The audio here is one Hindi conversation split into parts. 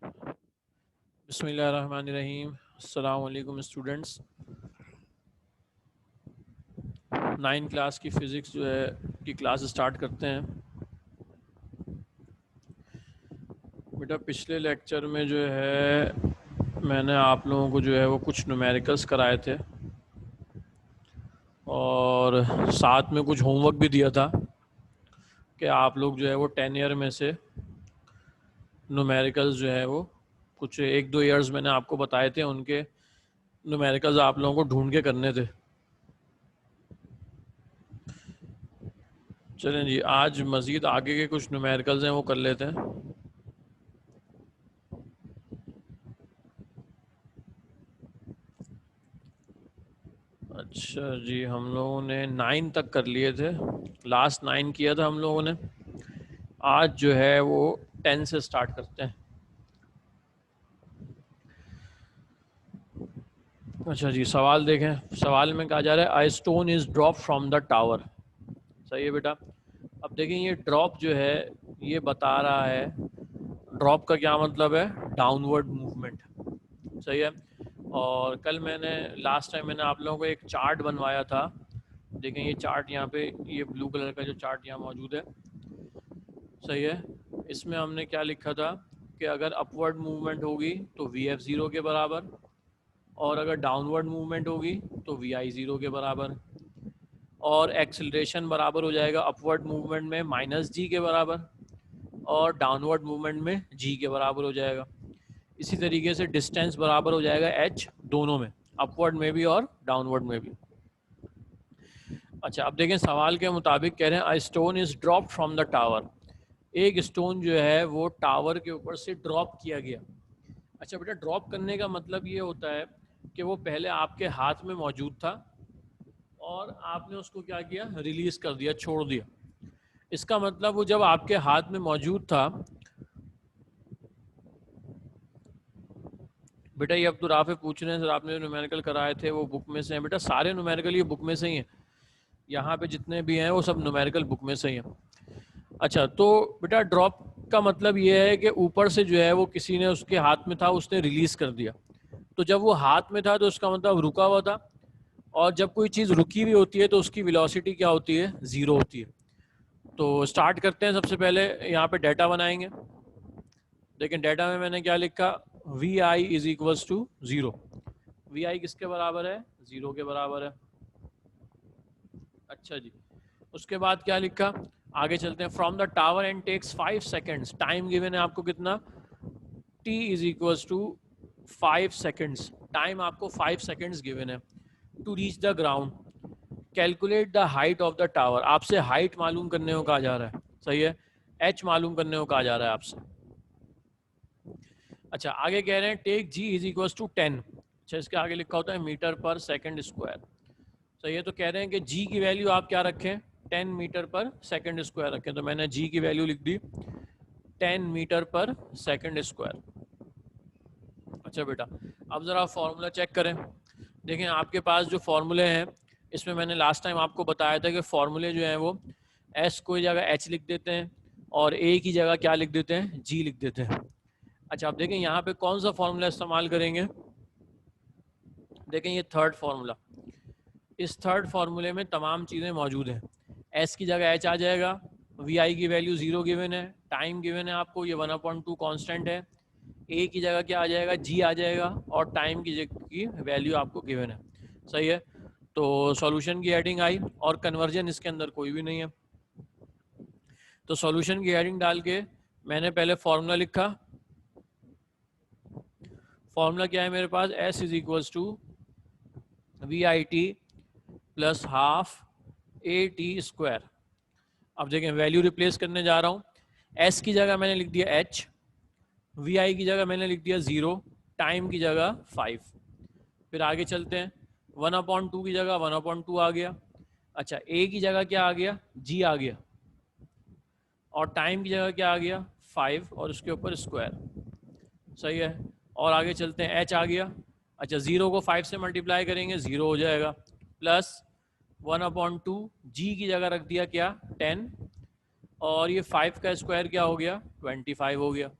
बिस्मिल्लाहिर्रहमानिर्रहीम। अस्सलाम वालेकुम स्टूडेंट्स। 9 क्लास की फ़िज़िक्स जो है की क्लास स्टार्ट करते हैं। बेटा पिछले लेक्चर में जो है मैंने आप लोगों को जो है वो कुछ न्यूमेरिकल्स कराए थे और साथ में कुछ होमवर्क भी दिया था कि आप लोग जो है वो 10 ईयर में से न्यूमेरिकल्स जो है वो कुछ 1-2 ईयर्स मैंने आपको बताए थे, उनके न्यूमेरिकल्स आप लोगों को ढूंढ के करने थे। चलें जी, आज मज़ीद आगे के कुछ न्यूमेरिकल्स हैं वो कर लेते हैं। अच्छा जी, हम लोगों ने 9 तक कर लिए थे, लास्ट 9 किया था हम लोगों ने। आज जो है वो 10 से स्टार्ट करते हैं। अच्छा जी, सवाल देखें। सवाल में कहा जा रहा है I stone is drop from the tower. सही है बेटा। अब देखें ये ड्रॉप जो है ये बता रहा है, ड्रॉप का क्या मतलब है, डाउनवर्ड मूवमेंट। सही है। और कल मैंने लास्ट टाइम मैंने आप लोगों को एक चार्ट बनवाया था। देखें ये चार्ट यहाँ पे, ये ब्लू कलर का जो चार्ट यहाँ मौजूद है, सही है। इसमें हमने क्या लिखा था कि अगर अपवर्ड मूवमेंट होगी तो वी एफ ज़ीरो के बराबर, और अगर डाउनवर्ड मूवमेंट होगी तो वी आई ज़ीरो के बराबर, और एक्सेलरेशन बराबर हो जाएगा अपवर्ड मूवमेंट में माइनस जी के बराबर, और डाउनवर्ड मूवमेंट में जी के बराबर हो जाएगा। इसी तरीके से डिस्टेंस बराबर हो जाएगा एच दोनों में, अपवर्ड में भी और डाउनवर्ड में भी। अच्छा, अब देखें सवाल के मुताबिक कह रहे हैं I stone is drop from the tower. एक स्टोन जो है वो टावर के ऊपर से ड्रॉप किया गया। अच्छा बेटा, ड्रॉप करने का मतलब ये होता है कि वो पहले आपके हाथ में मौजूद था और आपने उसको क्या किया, रिलीज कर दिया, छोड़ दिया। इसका मतलब वो जब आपके हाथ में मौजूद था, बेटा ये अब्दुल राफे पूछ रहे हैं सर आपने जो न्यूमेरिकल कराए थे वो बुक में से हैं। बेटा सारे न्यूमेरिकल ये बुक में से ही हैं, यहाँ पे जितने भी हैं वो सब न्यूमेरिकल बुक में से ही हैं। अच्छा, तो बेटा ड्रॉप का मतलब ये है कि ऊपर से जो है वो किसी ने उसके हाथ में था, उसने रिलीज कर दिया। तो जब वो हाथ में था तो उसका मतलब रुका हुआ था, और जब कोई चीज़ रुकी हुई होती है तो उसकी वेलोसिटी क्या होती है, ज़ीरो होती है। तो स्टार्ट करते हैं। सबसे पहले यहाँ पे डाटा बनाएंगे। लेकिन डाटा में मैंने क्या लिखा, V I is equals to zero. V I किसके बराबर है, ज़ीरो के बराबर है। अच्छा जी, उसके बाद क्या लिखा, आगे चलते हैं। From the tower and takes 5 seconds. Time given है आपको कितना, t is equals to 5 seconds. Time आपको 5 सेकेंड्स गिवन है to reach the ground. Calculate the height of the tower. आपसे हाइट मालूम करने को कहा जा रहा है। सही है, एच मालूम करने को कहा जा रहा है आपसे। अच्छा, आगे कह रहे हैं take g is equals to 10। अच्छा, इसके आगे लिखा होता है मीटर पर सेकंड स्क्वायर। सही है, तो कह रहे हैं कि जी की वैल्यू आप क्या रखें, 10 मीटर पर सेकंड स्क्वायर रखें। तो मैंने जी की वैल्यू लिख दी 10 मीटर पर सेकंड स्क्वायर। अच्छा बेटा, अब ज़रा फॉर्मूला चेक करें। देखें आपके पास जो फॉर्मूले हैं, इसमें मैंने लास्ट टाइम आपको बताया था कि फॉर्मूले जो हैं वो एस को जगह एच लिख देते हैं और ए की जगह क्या लिख देते हैं, जी लिख देते हैं। अच्छा, आप देखें यहाँ पे कौन सा फॉर्मूला इस्तेमाल करेंगे। देखें ये थर्ड फार्मूला, इस थर्ड फार्मूले में तमाम चीज़ें मौजूद हैं। एस की जगह एच आ जाएगा, वी आई की वैल्यू ज़ीरो गिवन है, टाइम गिवन है आपको, ये 1/2 कांस्टेंट है। ए की जगह क्या आ जाएगा, जी आ जाएगा, और टाइम की वैल्यू आपको गिवन है। सही है, तो सॉल्यूशन की हेडिंग आई और कन्वर्जन इसके अंदर कोई भी नहीं है। तो सॉल्यूशन की हेडिंग डाल के मैंने पहले फॉर्मूला लिखा। फॉर्मूला क्या है मेरे पास, S is equals to we I T plus half A T square. अब देखें वैल्यू रिप्लेस करने जा रहा हूँ। एस की जगह मैंने लिख दिया एच, वी आई की जगह मैंने लिख दिया 0, टाइम की जगह 5। फिर आगे चलते हैं, 1/2 की जगह 1/2 आ गया। अच्छा, ए की जगह क्या आ गया, जी आ गया, और टाइम की जगह क्या आ गया, 5, और उसके ऊपर स्क्वायर। सही है, और आगे चलते हैं, एच आ गया। अच्छा, 0 को 5 से मल्टीप्लाई करेंगे 0 हो जाएगा, प्लस 1/2, जी की जगह रख दिया क्या, 10, और ये 5 का स्क्वायर क्या हो गया, 25 हो गया।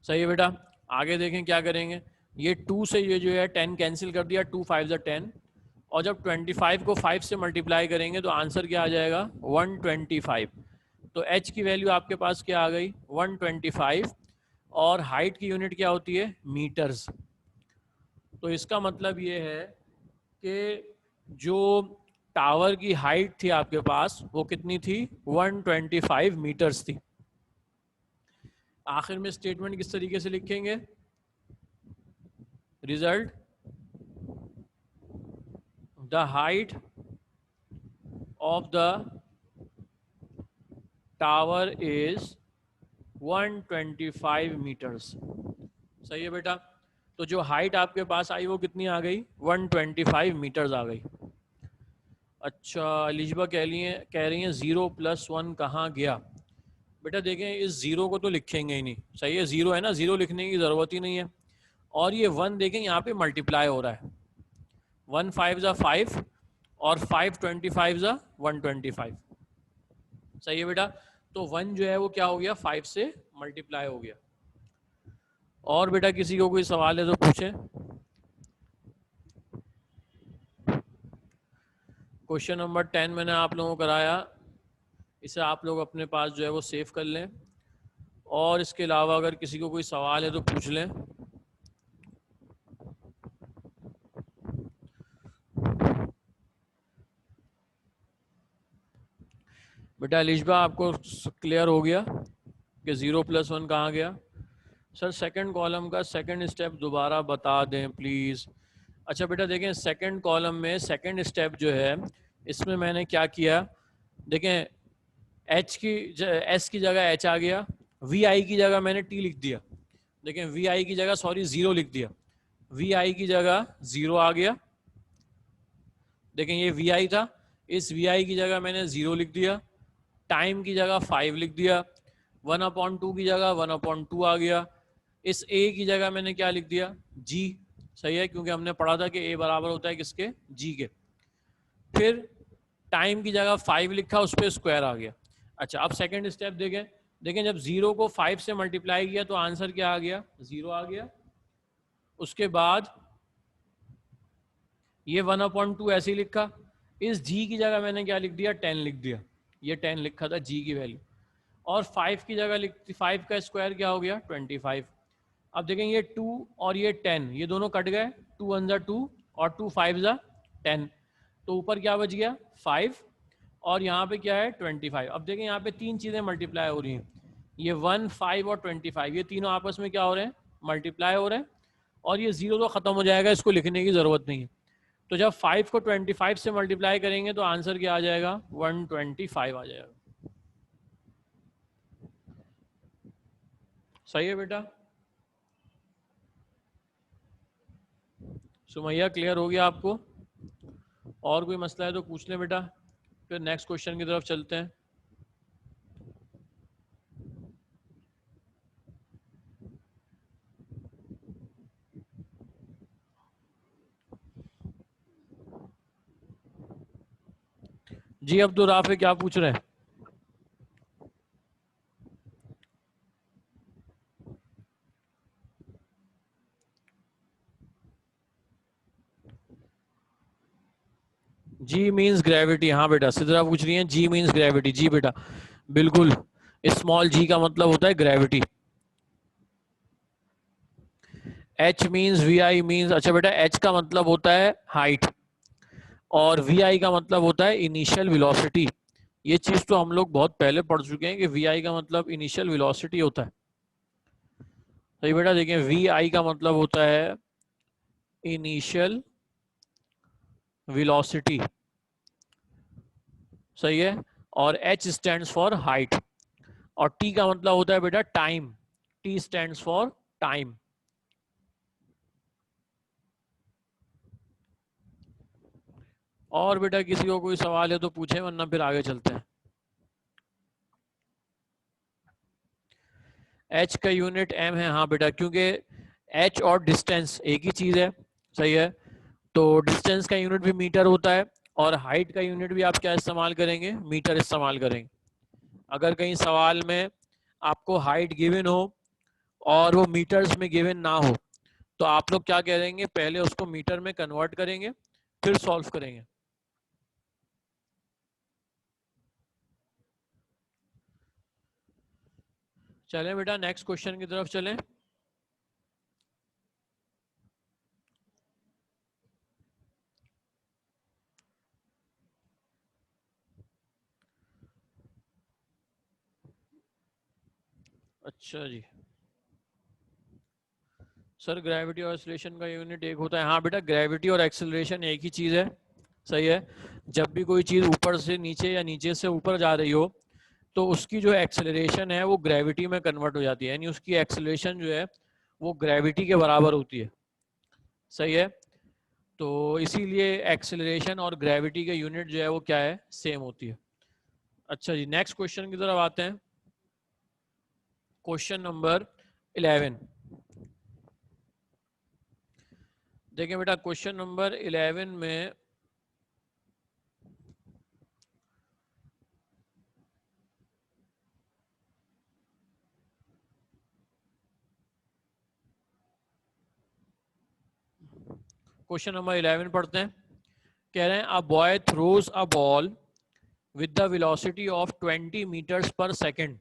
सही है बेटा। आगे देखें क्या करेंगे, ये 2 से ये जो है 10 कैंसिल कर दिया, 2 5 10, और जब 25 को 5 से मल्टीप्लाई करेंगे तो आंसर क्या आ जाएगा 125। तो h की वैल्यू आपके पास क्या आ गई 125, और हाइट की यूनिट क्या होती है मीटर्स। तो इसका मतलब ये है कि जो टावर की हाइट थी आपके पास वो कितनी थी 125 मीटर्स थी। आखिर में स्टेटमेंट किस तरीके से लिखेंगे, result the height of the tower is 125 metres. सही है बेटा। तो जो हाइट आपके पास आई वो कितनी आ गई 125 मीटर्स आ गई। अच्छा अलिजबा कह रही हैं 0 + 1 कहाँ गया। बेटा देखें इस 0 को तो लिखेंगे ही नहीं, सही है 0 है ना, 0 लिखने की ज़रूरत ही नहीं है। और ये 1 देखें यहाँ पे मल्टीप्लाई हो रहा है, 1 5 ज़ा 5 और 5 25 ज़ा 125। सही है बेटा। तो 1 जो है वो क्या हो गया 5 से मल्टीप्लाई हो गया। और बेटा किसी को कोई सवाल है तो पूछे। क्वेश्चन नंबर 10 मैंने आप लोगों को कराया, इसे आप लोग अपने पास जो है वो सेव कर लें, और इसके अलावा अगर किसी को कोई सवाल है तो पूछ लें। बेटा अलिशबा आपको क्लियर हो गया कि 0 + 1 कहाँ गया। सर सेकंड कॉलम का सेकंड स्टेप दोबारा बता दें प्लीज़। अच्छा बेटा देखें सेकंड कॉलम में सेकंड स्टेप जो है इसमें मैंने क्या किया, देखें एच की एस की जगह एच आ गया, वी आई की जगह मैंने टी लिख दिया। देखें वी आई की जगह सॉरी 0 लिख दिया, वी आई की जगह 0 आ गया। देखें ये वी आई था, इस वी आई की जगह मैंने 0 लिख दिया, टाइम की जगह 5 लिख दिया, 1/2 की जगह 1/2 आ गया। इस a की जगह मैंने क्या लिख दिया g। सही है क्योंकि हमने पढ़ा था कि a बराबर होता है किसके g के। फिर टाइम की जगह 5 लिखा, उस पर स्क्वायर आ गया। अच्छा अब सेकंड स्टेप देखें, देखें जब 0 को 5 से मल्टीप्लाई किया तो आंसर क्या आ गया 0 आ गया। उसके बाद ये 1/2 ऐसे ही लिखा, इस g की जगह मैंने क्या लिख दिया 10 लिख दिया, ये 10 लिखा था g की वैल्यू। और 5 की जगह लिखती, 5 का स्क्वायर क्या हो गया 25। अब देखें ये 2 और ये 10 ये दोनों कट गए, 2 1 2 और 2 5 10, तो ऊपर क्या बच गया 5, और यहाँ पे क्या है 25। अब देखें यहाँ पे तीन चीज़ें मल्टीप्लाई हो रही हैं, ये 1 5 और 25 ये तीनों आपस में क्या हो रहे हैं मल्टीप्लाई हो रहे हैं, और ये 0 तो ख़त्म हो जाएगा, इसको लिखने की ज़रूरत नहीं है। तो जब 5 को 25 से मल्टीप्लाई करेंगे तो आंसर क्या आ जाएगा 125 आ जाएगा। सही है बेटा। सुमैया क्लियर हो गया आपको, और कोई मसला है तो पूछ लें बेटा, फिर नेक्स्ट क्वेश्चन की तरफ चलते हैं। जी अब्दुल राफे क्या पूछ रहे हैं। जी मीन्स ग्रेविटी, हाँ बेटा सिद्रा पूछ रही हैं जी मीन्स ग्रेविटी। जी बेटा बिल्कुल, स्मॉल जी का मतलब होता है gravity. H means v i means, अच्छा बेटा एच का मतलब होता है हाइट और वी आई का मतलब होता है इनिशियल वेलोसिटी। ये चीज तो हम लोग बहुत पहले पढ़ चुके हैं कि वी आई का मतलब इनिशियल वेलोसिटी होता है। सही बेटा, देखिए वी आई का मतलब होता है इनिशियल वेलोसिटी, सही है, और एच स्टैंड्स फॉर हाइट, और टी का मतलब होता है बेटा time, T stands for time. और बेटा किसी को कोई सवाल है तो पूछे वरना फिर आगे चलते हैं। एच का यूनिट एम है, हाँ बेटा क्योंकि एच और डिस्टेंस एक ही चीज है, सही है, तो डिस्टेंस का यूनिट भी मीटर होता है और हाइट का यूनिट भी आप क्या इस्तेमाल करेंगे मीटर इस्तेमाल करेंगे। अगर कहीं सवाल में आपको हाइट गिवन हो और वो मीटर्स में गिवन ना हो, तो आप लोग क्या करेंगे, पहले उसको मीटर में कन्वर्ट करेंगे फिर सॉल्व करेंगे। चलें बेटा नेक्स्ट क्वेश्चन की तरफ चलें। अच्छा जी, सर ग्रेविटी और एक्सेलरेशन का यूनिट एक होता है। हाँ बेटा, ग्रेविटी और एक्सेलरेशन एक ही चीज़ है, सही है। जब भी कोई चीज़ ऊपर से नीचे या नीचे से ऊपर जा रही हो तो उसकी जो एक्सेलरेशन है वो ग्रेविटी में कन्वर्ट हो जाती है, यानी उसकी एक्सेलरेशन जो है वो ग्रेविटी के बराबर होती है, सही है। तो इसीलिए एक्सेलरेशन और ग्रेविटी के यूनिट जो है वो क्या है, सेम होती है। अच्छा जी, नेक्स्ट क्वेश्चन की तरफ आते हैं। Question number 11। देखिए बेटा, क्वेश्चन नंबर 11 में क्वेश्चन नंबर 11 पढ़ते हैं। कह रहे हैं अ boy throws a ball with the velocity of 20 meters per second.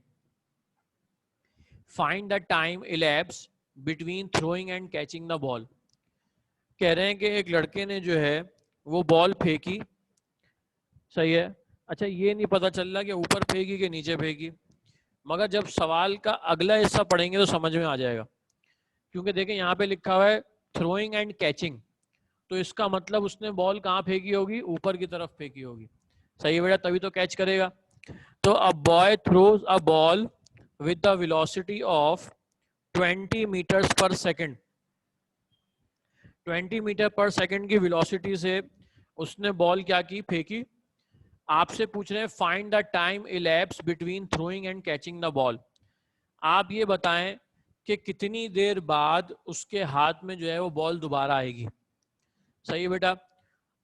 Find the time elapsed between throwing and catching the ball. कह रहे हैं कि एक लड़के ने जो है वो बॉल फेंकी, सही है। अच्छा, ये नहीं पता चल रहा कि ऊपर फेंकी कि नीचे फेंकी, मगर जब सवाल का अगला हिस्सा पढ़ेंगे तो समझ में आ जाएगा। क्योंकि देखें यहाँ पे लिखा हुआ है थ्रोइंग एंड कैचिंग, तो इसका मतलब उसने बॉल कहाँ फेंकी होगी, ऊपर की तरफ फेंकी होगी, सही है बेटा, तभी तो कैच करेगा। तो a boy throws a ball with the velocity of 20 meters per second, 20 metre per second की वेलोसिटी से उसने बॉल क्या की, फेंकी। आपसे पूछ रहे हैं find the time elapse between throwing and catching the ball. आप ये बताएं कि कितनी देर बाद उसके हाथ में जो है वो बॉल दोबारा आएगी, सही है बेटा।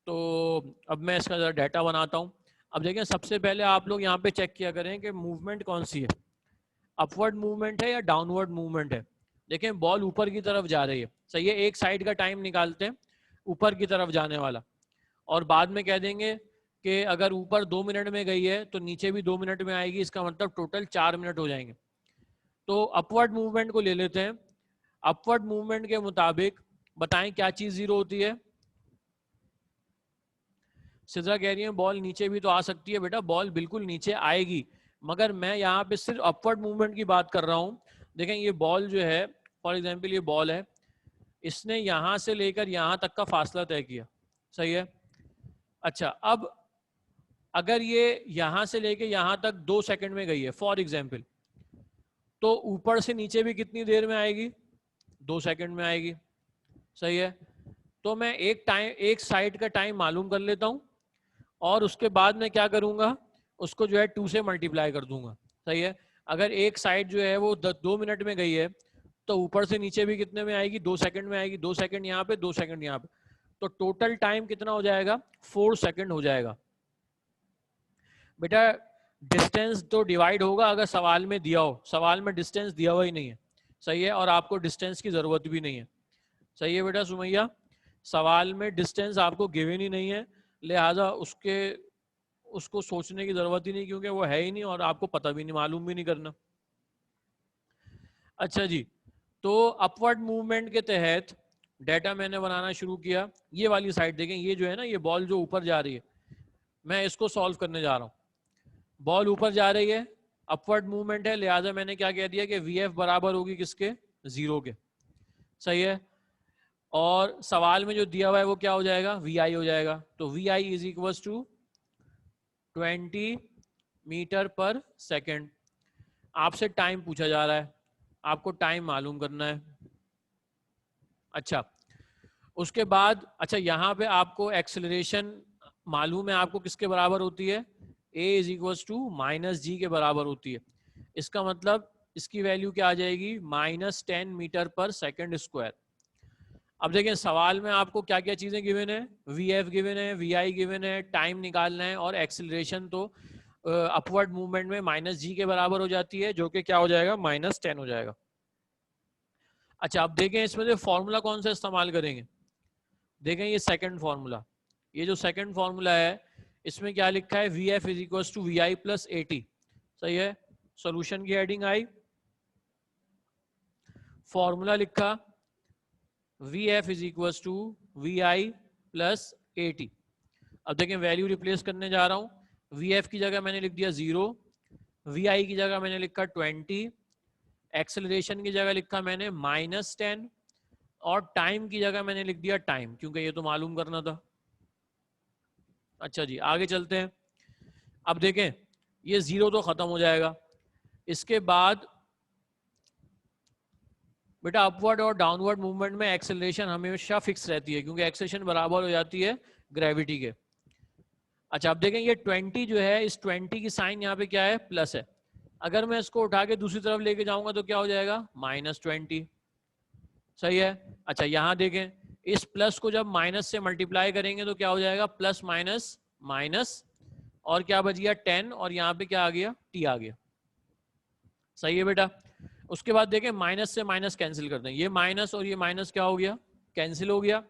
तो अब मैं इसका जरा डाटा बनाता हूं। अब देखें, सबसे पहले आप लोग यहाँ पे चेक किया करें कि मूवमेंट कौन सी है, अपवर्ड मूवमेंट है या डाउनवर्ड मूवमेंट है। देखें बॉल ऊपर की तरफ जा रही है, सही है। एक साइड का टाइम निकालते हैं ऊपर की तरफ जाने वाला, और बाद में कह देंगे कि अगर ऊपर 2 मिनट में गई है तो नीचे भी 2 मिनट में आएगी, इसका मतलब टोटल 4 मिनट हो जाएंगे। तो अपवर्ड मूवमेंट को ले लेते हैं। अपवर्ड मूवमेंट के मुताबिक बताएं क्या चीज जीरो होती है। सिद्रा कह रही है बॉल नीचे भी तो आ सकती है। बेटा बॉल बिल्कुल नीचे आएगी, मगर मैं यहाँ पे सिर्फ अपवर्ड मूवमेंट की बात कर रहा हूँ। देखें ये बॉल जो है, फॉर एग्जाम्पल ये बॉल है, इसने यहां से लेकर यहां तक का फासला तय किया, सही है। अच्छा, अब अगर ये यहां से लेकर यहां तक 2 सेकंड में गई है फॉर एग्जाम्पल, तो ऊपर से नीचे भी कितनी देर में आएगी, 2 सेकंड में आएगी, सही है। तो मैं एक साइड का टाइम मालूम कर लेता हूं, और उसके बाद मैं क्या करूंगा, उसको जो है 2 से मल्टीप्लाई कर दूंगा, सही है। अगर एक साइड जो है वो 2 मिनट में गई है, तो ऊपर से नीचे भी कितने में आएगी, 2 सेकंड में आएगी। 2 सेकंड यहाँ पे, 2 सेकंड यहाँ पे, तो टोटल टाइम कितना हो जाएगा, 4 सेकंड हो जाएगा। बेटा डिस्टेंस तो डिवाइड होगा अगर सवाल में दिया हो, सवाल में डिस्टेंस दिया हुआ ही नहीं है, सही है, और आपको डिस्टेंस की जरूरत भी नहीं है, सही है बेटा सुमैया। सवाल में डिस्टेंस आपको गिवन ही नहीं है, लिहाजा उसको सोचने की जरूरत ही नहीं, क्योंकि वो है ही नहीं और आपको पता भी नहीं, मालूम भी नहीं करना। अच्छा जी, तो अपवर्ड मूवमेंट के तहत डेटा मैंने बनाना शुरू किया। ये वाली साइड देखें, ये जो है ना, ये बॉल जो ऊपर जा रही है, मैं इसको सॉल्व करने जा रहा हूँ। बॉल ऊपर जा रही है, अपवर्ड मूवमेंट है, लिहाजा मैंने क्या कह दिया कि वी एफ बराबर होगी किसके, 0 के, सही है। और सवाल में जो दिया हुआ है वो क्या हो जाएगा, वी आई हो जाएगा। तो v I is equal to 20 metre per second. आपसे टाइम पूछा जा रहा है, आपको टाइम मालूम करना है। अच्छा, उसके बाद अच्छा यहाँ पे आपको एक्सेलरेशन मालूम है, आपको किसके बराबर होती है, a is equal to minus G के बराबर होती है। इसका मतलब इसकी वैल्यू क्या आ जाएगी, -10 मीटर पर सेकेंड स्क्वायर। अब देखें सवाल में आपको क्या क्या चीजें गिवन है, वी एफ गिवन है, वी आई गिवन है, टाइम निकालना है, और एक्सेलरेशन तो अपवर्ड मूवमेंट में -g के बराबर हो जाती है, जो कि क्या हो जाएगा, -10 हो जाएगा। अच्छा अब देखें इसमें से फॉर्मूला कौन सा इस्तेमाल करेंगे। देखें ये सेकंड फॉर्मूला, ये जो सेकंड फॉर्मूला है इसमें क्या लिखा है, v f is equal to we i plus a t. सही है, सॉल्यूशन की हेडिंग आई, फॉर्मूला लिखा v f is equal to we i plus a t. अब देखें वैल्यू रिप्लेस करने जा रहा हूं, वी एफ की जगह मैंने लिख दिया 0, वी आई की जगह मैंने लिखा 20, एक्सेलरेशन की जगह लिखा मैंने -10 और टाइम की जगह मैंने लिख दिया टाइम, क्योंकि ये तो मालूम करना था। अच्छा जी आगे चलते हैं। अब देखें ये 0 तो खत्म हो जाएगा, इसके बाद बेटा अपवर्ड और डाउनवर्ड मूवमेंट में एक्सेलरेशन हमेशा फिक्स रहती है, क्योंकि एक्सेलरेशन बराबर हो जाती है ग्रेविटी के। अच्छा अब देखें ये 20 जो है, इस 20 की साइन यहाँ पे क्या है, प्लस है। अगर मैं इसको उठा के दूसरी तरफ लेके जाऊंगा तो क्या हो जाएगा, -20। सही है। अच्छा यहाँ देखें इस प्लस को जब माइनस से मल्टीप्लाई करेंगे तो क्या हो जाएगा, प्लस माइनस माइनस, और क्या बच गया 10, और यहाँ पे क्या आ गया, टी आ गया। सही है बेटा। उसके बाद देखें माइनस से माइनस कैंसिल कर दें, ये माइनस और ये माइनस क्या हो गया, कैंसिल हो गया।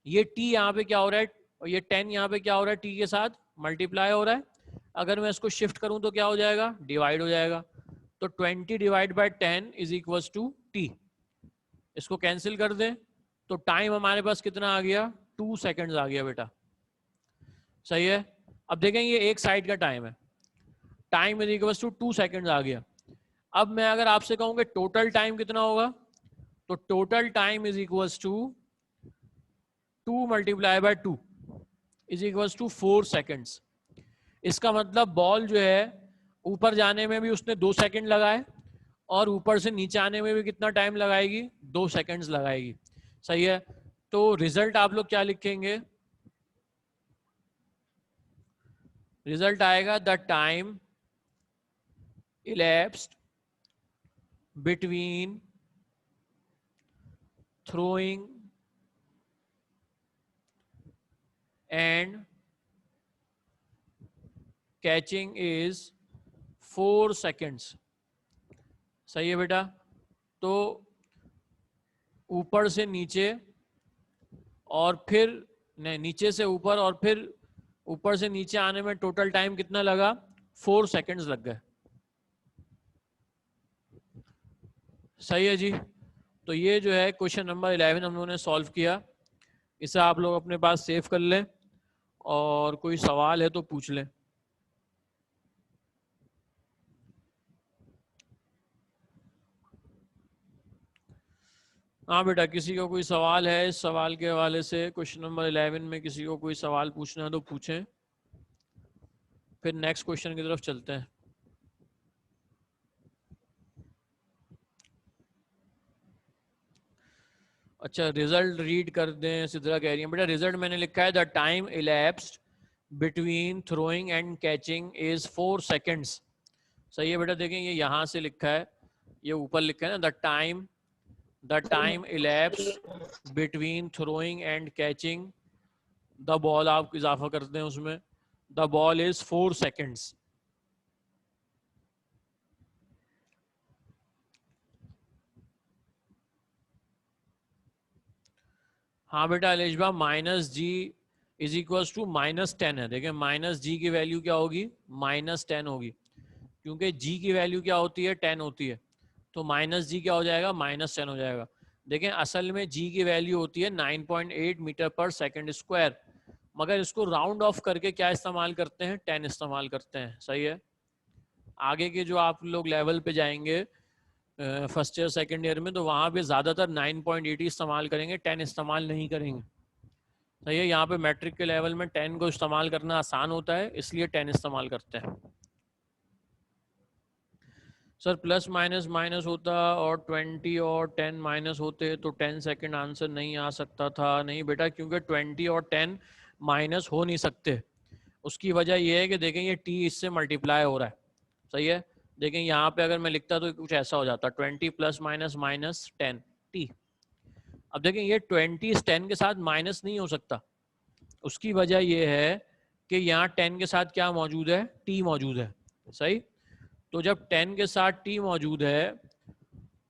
ये टी यहाँ पे क्या हो रहा है, और ये 10 यहाँ पे क्या हो रहा है, टी के साथ मल्टीप्लाई हो रहा है। अगर मैं इसको शिफ्ट करूं तो क्या हो जाएगा, डिवाइड हो जाएगा। तो 20 divide by 10 is equal to t. इसको कैंसिल कर दें तो टाइम हमारे पास कितना आ गया, 2 सेकेंड्स आ गया बेटा। सही है। अब देखें ये एक साइड का टाइम है, time is equal to 2 seconds आ गया। अब मैं अगर आपसे कहूं कि टोटल टाइम कितना होगा, तो total time is equal to 2 multiply by 2 is equal to 4 seconds. इसका मतलब बॉल जो है ऊपर जाने में भी उसने 2 सेकेंड लगाए, और ऊपर से नीचे आने में भी कितना टाइम लगाएगी, 2 सेकेंड्स लगाएगी। सही है। तो रिजल्ट आप लोग क्या लिखेंगे, रिजल्ट आएगा the time elapsed between throwing and catching is 4 seconds। सही है बेटा। तो ऊपर से नीचे और फिर नहीं, नीचे से ऊपर और फिर ऊपर से नीचे आने में टोटल टाइम कितना लगा, 4 सेकेंड्स लग गए। सही है जी। तो ये जो है क्वेश्चन नंबर 11 हम लोगों ने सॉल्व किया। इसे आप लोग अपने पास सेव कर लें, और कोई सवाल है तो पूछ लें। हाँ बेटा, किसी को कोई सवाल है इस सवाल के हवाले से, क्वेश्चन नंबर 11 में किसी को कोई सवाल पूछना है तो पूछें, फिर नेक्स्ट क्वेश्चन की तरफ चलते हैं। अच्छा रिजल्ट रीड कर दें, सिद्रा कह रही है बेटा रिजल्ट मैंने लिखा है the time elapsed between throwing and catching is 4 seconds. सही है बेटा। देखें ये यहाँ से लिखा है, ये ऊपर लिखा है ना, the time elapsed between throwing and catching the ball, आप इजाफा करते हैं उसमें, द बॉल इज 4 सेकेंड्स। हाँ बेटा अलेशबा, -g इज इक्वल टू -10 है। देखें -g की वैल्यू क्या होगी, -10 होगी, क्योंकि g की वैल्यू क्या होती है, 10 होती है। तो -g क्या हो जाएगा, -10 हो जाएगा। देखें असल में g की वैल्यू होती है 9.8 मीटर पर सेकेंड स्क्वायर, मगर इसको राउंड ऑफ करके क्या इस्तेमाल करते हैं, 10 इस्तेमाल करते हैं। सही है। आगे के जो आप लोग लेवल पे जाएंगे फर्स्ट ईयर सेकेंड ईयर में, तो वहाँ पे ज़्यादातर 9.8 इस्तेमाल करेंगे, 10 इस्तेमाल नहीं करेंगे। सही है। यहाँ पे मैट्रिक के लेवल में 10 को इस्तेमाल करना आसान होता है, इसलिए 10 इस्तेमाल करते हैं। सर प्लस माइनस माइनस होता और 20 और 10 माइनस होते तो 10 सेकेंड आंसर नहीं आ सकता था। नहीं बेटा, क्योंकि 20 और 10 माइनस हो नहीं सकते। उसकी वजह यह है कि देखें ये t इससे मल्टीप्लाई हो रहा है। सही है। देखें यहाँ पे अगर मैं लिखता तो कुछ ऐसा हो जाता, 20 प्लस माइनस माइनस 10 t। अब देखें ये 20 इस 10 के साथ माइनस नहीं हो सकता। उसकी वजह यह है कि यहाँ 10 के साथ क्या मौजूद है, t मौजूद है। सही। तो जब 10 के साथ t मौजूद है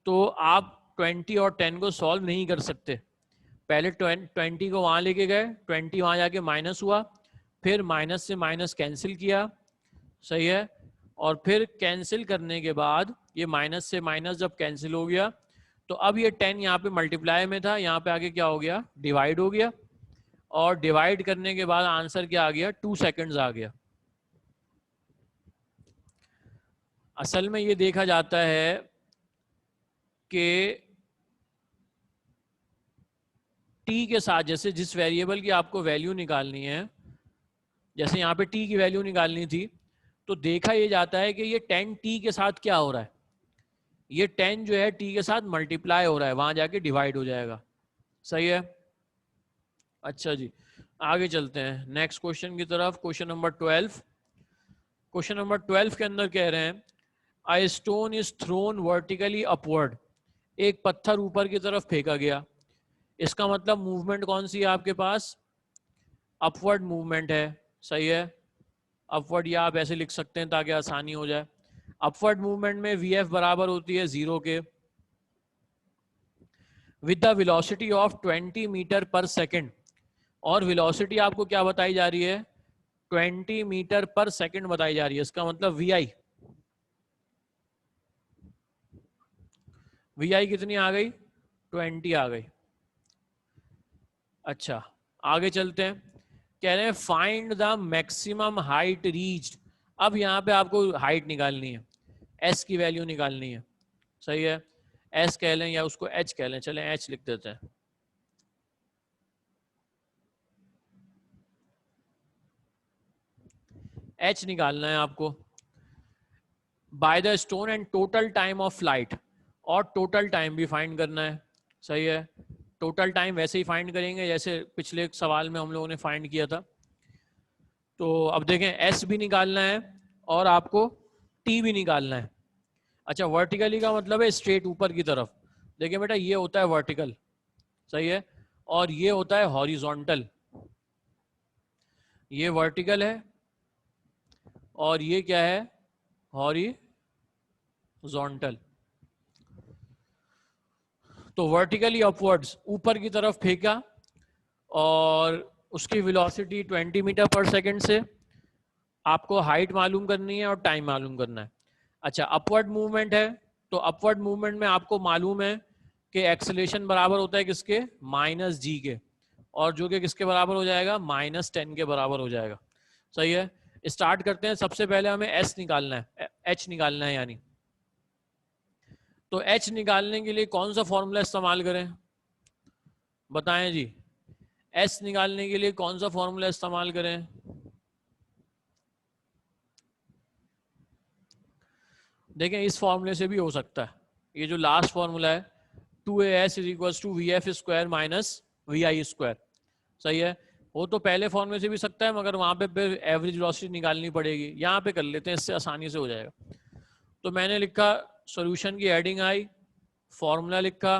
तो आप 20 और 10 को सॉल्व नहीं कर सकते। पहले 20 को वहां लेके गए, 20 वहां जाके माइनस हुआ, फिर माइनस से माइनस कैंसिल किया, सही है, और फिर कैंसिल करने के बाद ये माइनस से माइनस जब कैंसिल हो गया तो अब ये 10 यहाँ पे मल्टीप्लाई में था, यहाँ पे आगे क्या हो गया, डिवाइड हो गया, और डिवाइड करने के बाद आंसर क्या आ गया, 2 सेकंड्स आ गया। असल में ये देखा जाता है कि t के साथ, जैसे जिस वेरिएबल की आपको वैल्यू निकालनी है, जैसे यहाँ पे t की वैल्यू निकालनी थी, तो देखा ये जाता है कि ये 10 t के साथ क्या हो रहा है, ये 10 जो है t के साथ मल्टीप्लाई हो रहा है, वहां जाके डिवाइड हो जाएगा, सही है। अच्छा जी, आगे चलते हैं नेक्स्ट क्वेश्चन की तरफ। Question number 12। क्वेश्चन नंबर 12 के अंदर कह रहे हैं A stone is thrown vertically upward, एक पत्थर ऊपर की तरफ फेंका गया। इसका मतलब मूवमेंट कौन सी है आपके पास, अपवर्ड मूवमेंट है, सही है। अपवर्ड या आप ऐसे लिख सकते हैं ताकि आसानी हो जाए। अपवर्ड मूवमेंट में VF बराबर होती है 0 के, with the velocity of 20 metre per second, और वेलोसिटी आपको क्या बताई जा रही है, 20 मीटर पर सेकेंड बताई जा रही है। इसका मतलब VI कितनी आ गई, 20 आ गई। अच्छा, आगे चलते हैं। कह रहे हैं find the maximum height reached. अब यहाँ पे आपको हाइट निकालनी है, S की वैल्यू निकालनी है, सही है। S कह लें या उसको H कह लें, चलें H लिख देते हैं। H निकालना है आपको। By the stone and total time of flight, और टोटल टाइम भी फाइंड करना है, सही है। टोटल टाइम वैसे ही फाइंड करेंगे जैसे पिछले सवाल में हम लोगों ने फाइंड किया था। तो अब देखें, S भी निकालना है और आपको T भी निकालना है। अच्छा, वर्टिकली का मतलब है स्ट्रेट ऊपर की तरफ। देखिए बेटा, ये होता है वर्टिकल, सही है, और ये होता है हॉरिजॉन्टल। ये वर्टिकल है और ये क्या है, हॉरिजॉन्टल। तो वर्टिकली अपवर्ड्स, ऊपर की तरफ फेंका, और उसकी वेलोसिटी 20 मीटर पर सेकंड से। आपको हाइट मालूम करनी है और टाइम मालूम करना है। अच्छा, अपवर्ड मूवमेंट है, तो अपवर्ड मूवमेंट में आपको मालूम है कि एक्सेलरेशन बराबर होता है किसके, -g के, और जो कि किसके बराबर हो जाएगा, -10 के बराबर हो जाएगा, सही है। स्टार्ट करते हैं। सबसे पहले हमें S निकालना है, H निकालना है यानी। तो H निकालने के लिए कौन सा फॉर्मूला इस्तेमाल करें, बताएं जी। S निकालने के लिए कौन सा फॉर्मूला इस्तेमाल करें, देखें इस फॉर्मूले से भी हो सकता है। ये जो लास्ट फॉर्मूला है 2AS = VF² - VI², सही है। वो तो पहले फॉर्मूले से भी सकता है, मगर वहां पे फिर एवरेज वेलोसिटी निकालनी पड़ेगी। यहाँ पे कर लेते हैं, इससे आसानी से हो जाएगा। तो मैंने लिखा, सॉल्यूशन की हेडिंग आई, फॉर्मूला लिखा,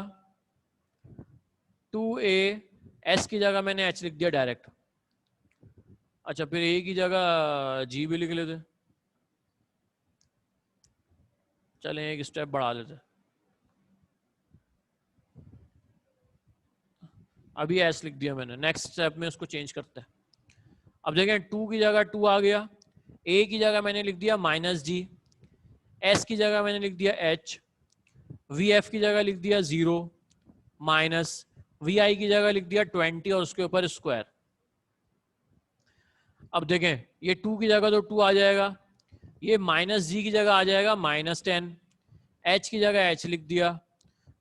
2AS की जगह मैंने H लिख दिया डायरेक्ट। अच्छा, फिर A की जगह G भी लिख लेते, चलें एक स्टेप बढ़ा लेते। अभी S लिख दिया मैंने, नेक्स्ट स्टेप में उसको चेंज करते हैं। अब देखें, 2 की जगह 2 आ गया, A की जगह मैंने लिख दिया -g, S की जगह मैंने लिख दिया H, VF की जगह लिख दिया 0, माइनस VI की जगह लिख दिया 20 और उसके ऊपर स्क्वायर। अब देखें, ये 2 की जगह तो 2 आ जाएगा, ये -g की जगह आ जाएगा -10, H की जगह H लिख दिया।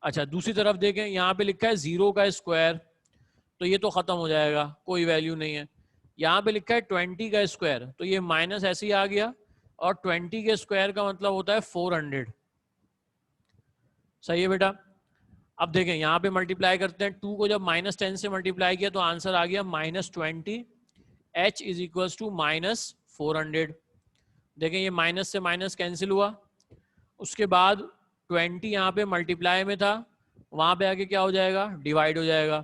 अच्छा, दूसरी तरफ देखें, यहाँ पे लिखा है 0 का स्क्वायर, तो ये तो खत्म हो जाएगा, कोई वैल्यू नहीं है। यहाँ पे लिखा है 20 का स्क्वायर, तो ये माइनस ऐसे ही आ गया, और 20 के स्क्वायर का मतलब होता है 400, सही है बेटा। अब देखें, यहाँ पे मल्टीप्लाई करते हैं, 2 को जब -10 से मल्टीप्लाई किया तो आंसर आ गया -20, H = -400। देखें, ये माइनस से माइनस कैंसिल हुआ, उसके बाद 20 यहाँ पे मल्टीप्लाई में था, वहां पे आके क्या हो जाएगा, डिवाइड हो जाएगा।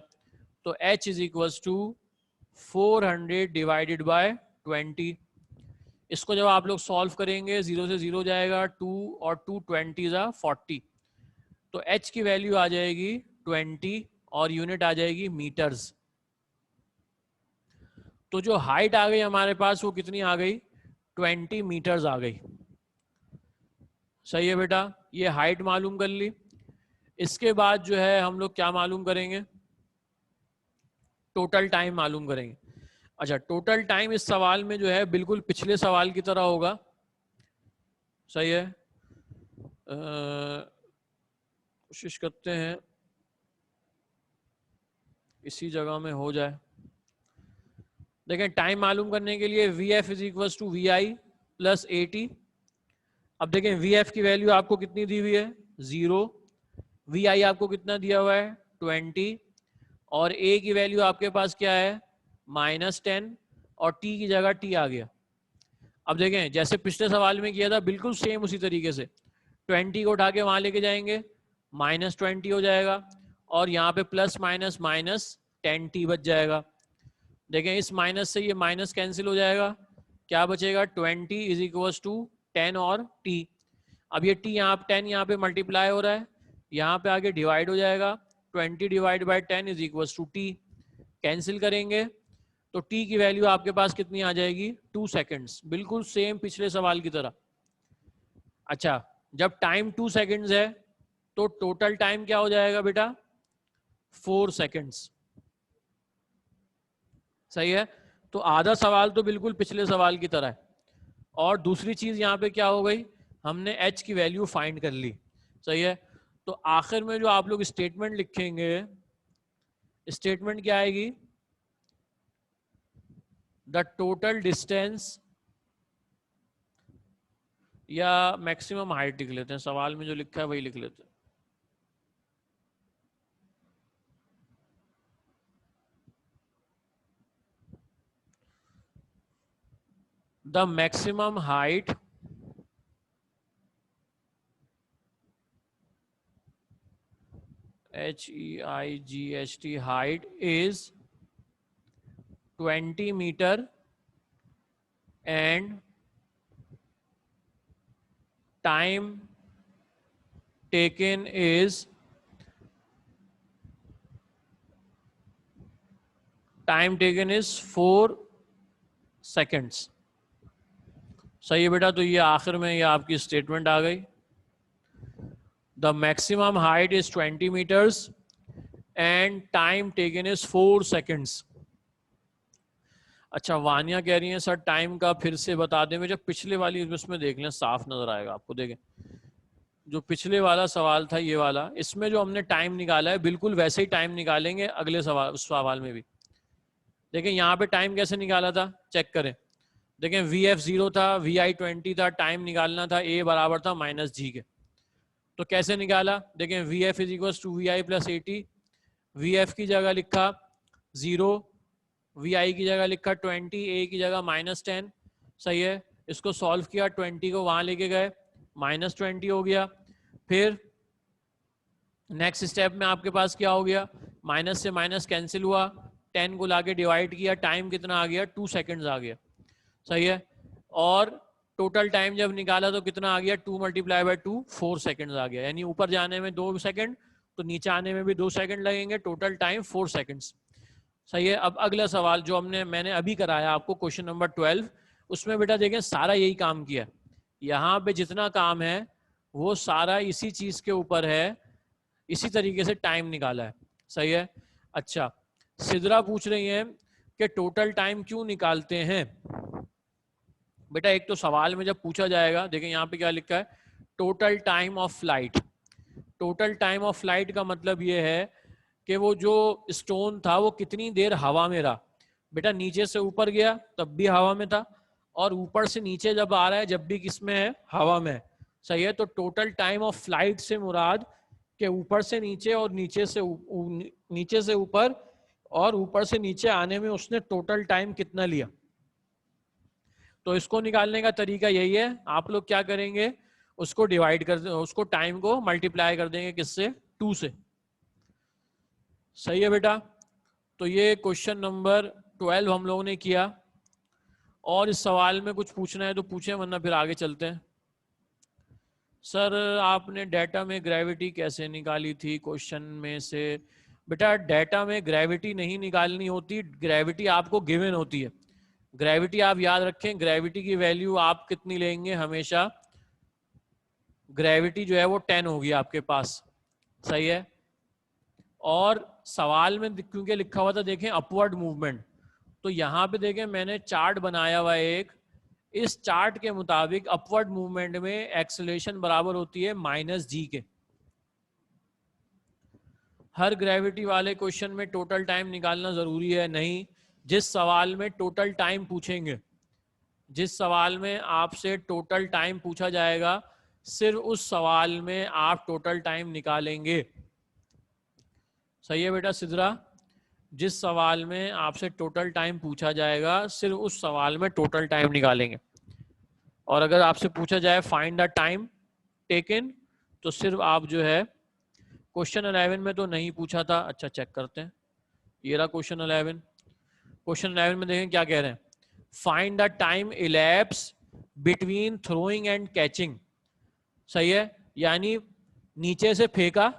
तो H = 400 डिवाइडेड बाय 20। इसको जब आप लोग सॉल्व करेंगे, 0 से 0 जाएगा, 2 और 2 20 = 40, तो h की वैल्यू आ जाएगी 20 और यूनिट आ जाएगी मीटर्स। तो जो हाइट आ गई हमारे पास वो कितनी आ गई, 20 मीटर्स आ गई। सही है बेटा, ये हाइट मालूम कर ली। इसके बाद जो है हम लोग क्या मालूम करेंगे, टोटल टाइम मालूम करेंगे। अच्छा, टोटल टाइम इस सवाल में जो है बिल्कुल पिछले सवाल की तरह होगा। सही है, कोशिश करते हैं इसी जगह में हो जाए। देखें, टाइम मालूम करने के लिए v f is equal to we i plus a t. अब देखें वी एफ की वैल्यू आपको कितनी दी हुई है, 0। वी आई आपको कितना दिया हुआ है, 20। और ए की वैल्यू आपके पास क्या है, -10। और टी की जगह टी आ गया। अब देखें जैसे पिछले सवाल में किया था बिल्कुल सेम उसी तरीके से 20 को उठा के वहां लेके जाएंगे, -20 हो जाएगा। और यहाँ पे प्लस माइनस माइनस 10t बच जाएगा। देखें इस माइनस से ये माइनस कैंसिल हो जाएगा, क्या बचेगा, 20 इज इक्वल टू 10 और t। अब ये t यहाँ 10 यहाँ पे मल्टीप्लाई हो रहा है, यहाँ पे आगे डिवाइड हो जाएगा, 20 divide by 10 is equal to t। Cancel करेंगे तो t की वैल्यू आपके पास कितनी आ जाएगी, 2 सेकेंड्स, बिल्कुल सेम पिछले सवाल की तरह। अच्छा, जब टाइम 2 सेकेंड्स है तो टोटल टाइम क्या हो जाएगा बेटा, 4 सेकेंड्स। सही है, तो आधा सवाल तो बिल्कुल पिछले सवाल की तरह है। और दूसरी चीज यहाँ पे क्या हो गई, हमने h की वैल्यू फाइंड कर ली। सही है, तो आखिर में जो आप लोग स्टेटमेंट लिखेंगे, स्टेटमेंट क्या आएगी, द टोटल डिस्टेंस, या मैक्सिमम हाइट लिख लेते हैं, सवाल में जो लिखा है वही लिख लेते हैं। The maximum height HEIGHT height is 20 meter and time taken is 4 seconds। सही है बेटा, तो ये आखिर में ये आपकी स्टेटमेंट आ गई, the maximum height is 20 metres and time taken is 4 seconds. अच्छा, वानिया कह रही है सर टाइम का फिर से बता दें, जब पिछले वाली उसमें देख लें साफ नजर आएगा आपको। देखें जो पिछले वाला सवाल था ये वाला, इसमें जो हमने टाइम निकाला है बिल्कुल वैसे ही टाइम निकालेंगे अगले सवाल, उस सवाल में भी। देखें यहाँ पे टाइम कैसे निकाला था, चेक करें। देखें वी एफ 0 था, वी आई 20 था, टाइम निकालना था ए बराबर था -g के। तो कैसे निकाला, देखें v f is equal to we i plus 80। V f की जगह लिखा 0, वी आई की जगह लिखा 20, ए की जगह -10। सही है, इसको सॉल्व किया, 20 को वहां लेके गए, -20 हो गया। फिर नेक्स्ट स्टेप में आपके पास क्या हो गया, माइनस से माइनस कैंसिल हुआ, 10 को लाके डिवाइड किया, टाइम कितना आ गया, 2 सेकेंड्स आ गया। सही है, और टोटल टाइम जब निकाला तो कितना आ गया, 2 × 2 4 सेकेंड्स आ गया। यानी ऊपर जाने में 2 सेकेंड तो नीचे आने में भी 2 सेकेंड लगेंगे, टोटल टाइम 4 सेकेंड्स। सही है, अब अगला सवाल जो मैंने अभी कराया आपको, क्वेश्चन नंबर 12, उसमें बेटा देखें सारा यही काम किया। यहाँ पे जितना काम है वो सारा इसी चीज के ऊपर है, इसी तरीके से टाइम निकाला है। सही है, अच्छा सिद्रा पूछ रही है कि टोटल टाइम क्यों निकालते हैं। बेटा एक तो सवाल में जब पूछा जाएगा, देखें यहाँ पे क्या लिखा है, total time of flight. Total time of flight का मतलब ये है कि वो जो स्टोन था वो कितनी देर हवा में रहा। बेटा नीचे से ऊपर गया तब भी हवा में था, और ऊपर से नीचे जब आ रहा है जब भी किसमें है, हवा में। सही है, तो टोटल टाइम ऑफ फ्लाइट से मुराद के ऊपर से नीचे और नीचे से ऊपर और ऊपर से नीचे आने में उसने टोटल टाइम कितना लिया। तो इसको निकालने का तरीका यही है, आप लोग क्या करेंगे, उसको डिवाइड कर, उसको टाइम को मल्टीप्लाई कर देंगे किससे, 2 से। सही है बेटा, तो ये क्वेश्चन नंबर 12 हम लोगों ने किया। और इस सवाल में कुछ पूछना है तो पूछें, वरना फिर आगे चलते हैं। सर आपने डाटा में ग्रेविटी कैसे निकाली थी क्वेश्चन में से? बेटा डाटा में ग्रेविटी नहीं निकालनी होती, ग्रेविटी आपको गिवन होती है। ग्रेविटी आप याद रखें, ग्रेविटी की वैल्यू आप कितनी लेंगे हमेशा, ग्रेविटी जो है वो 10 होगी आपके पास, सही है। और सवाल में क्योंकि लिखा हुआ था देखें अपवर्ड मूवमेंट, तो यहां पे देखें मैंने चार्ट बनाया हुआ है एक, इस चार्ट के मुताबिक अपवर्ड मूवमेंट में एक्सेलरेशन बराबर होती है -g के। हर ग्रेविटी वाले क्वेश्चन में टोटल टाइम निकालना जरूरी है? नहीं। जिस सवाल में टोटल टाइम पूछेंगे, जिस सवाल में आपसे टोटल टाइम पूछा जाएगा, सिर्फ उस सवाल में आप टोटल टाइम निकालेंगे। सही है बेटा सिद्रा? जिस सवाल में आपसे टोटल टाइम पूछा जाएगा, सिर्फ उस सवाल में टोटल टाइम निकालेंगे। और अगर आपसे पूछा जाए फाइंड द टाइम टेकन, तो सिर्फ आप जो है, क्वेश्चन 11 में तो नहीं पूछा था। अच्छा चेक करते हैं, ये रहा क्वेश्चन 11। क्वेश्चन 11 में देखें क्या कह रहे हैं, find the time elapse between throwing and catching. सही है, यानी नीचे से फेंका,